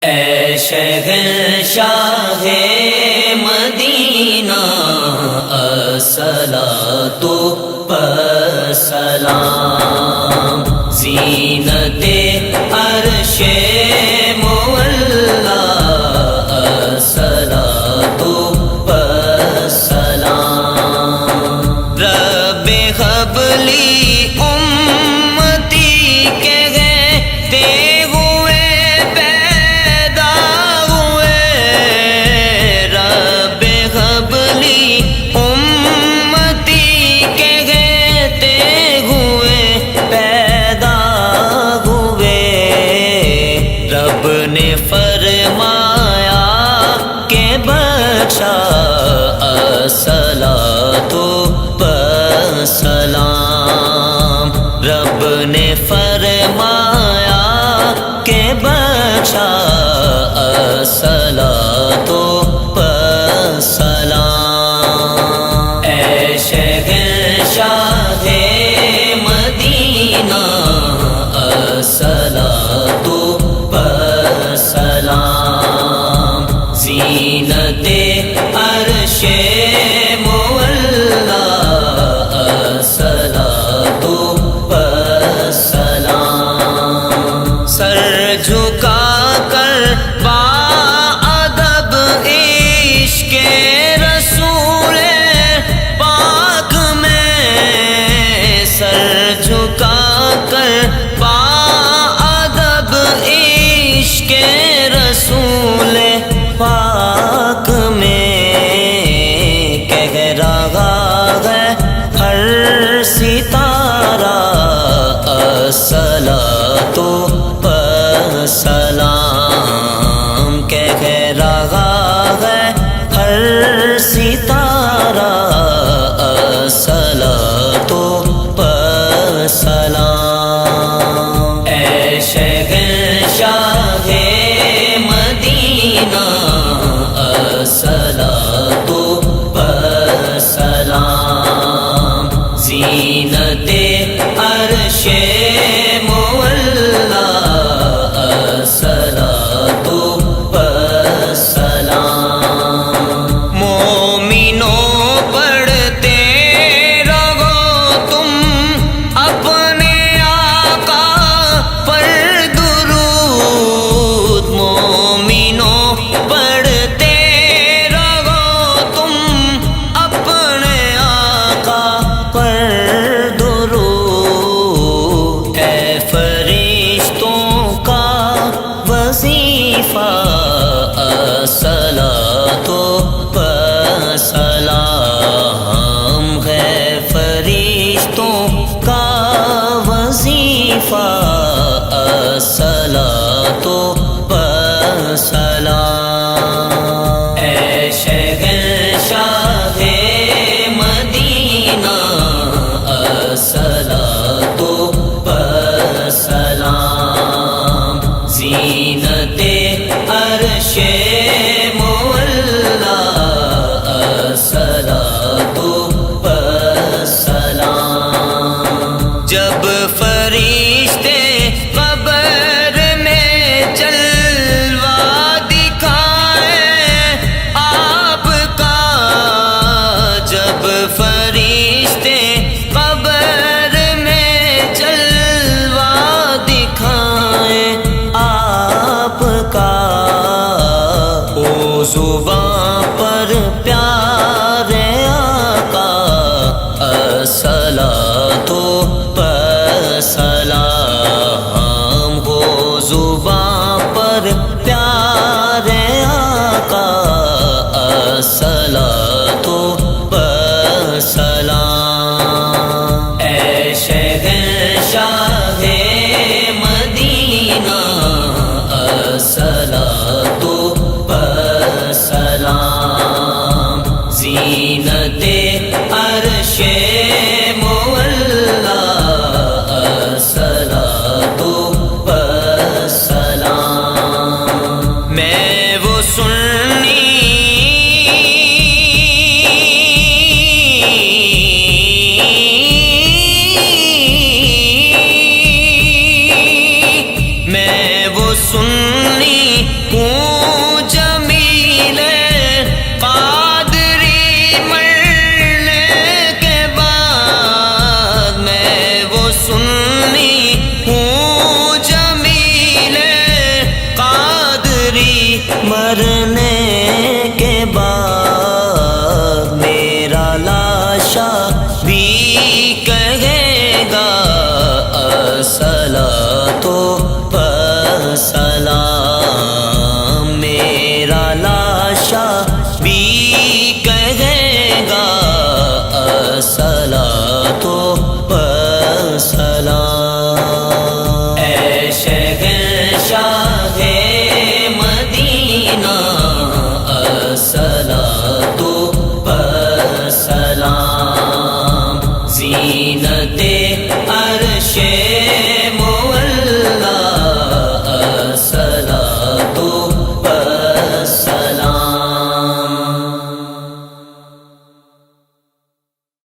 اے شہنشاہ مدینہ الصلاۃ والسلام، زینت عرش مولا الصلاۃ والسلام، رب ہب لی امتی کے گئے ہوئے پیدا ہوئے، رب ہب لی امتی کے گئے ہوئے پیدا ہوئے، رب نے فرمایا کہ بخشا الصلاۃ والسلام، رب نے فرمایا کہ بخشا الصلاۃ والسلام، اے شہنشاہ مدینہ الصلاۃ والسلام، زینت عرش مولا الصلاۃ والسلام، سر جھکا کر با ادب عشق رسول پاک میں، سر جھکا کر با ادب عشق رسول پاک میں، کہہ رہا ہے ہر ستارہ الصلاۃ والسلام، کہہ رہا ہے ہر ستارہ الصلاۃ والسلام، اے شہنشاہ مدینہ الصلاۃ والسلام، زینت عرش مولا الصلاۃ والسلام، مومنوں پڑھتے رہو تم اپنے آقا پر درود، مومنوں پڑھتے رہو تم اپنے آقا پر درود، اے فرشتوں کا وظیفہ الصلاۃ والسلام ہے، فرشتوں کا وظیفہ الصلاۃ والسلام، اے شہنشاہ مدینہ الصلاۃ والسلام، زینت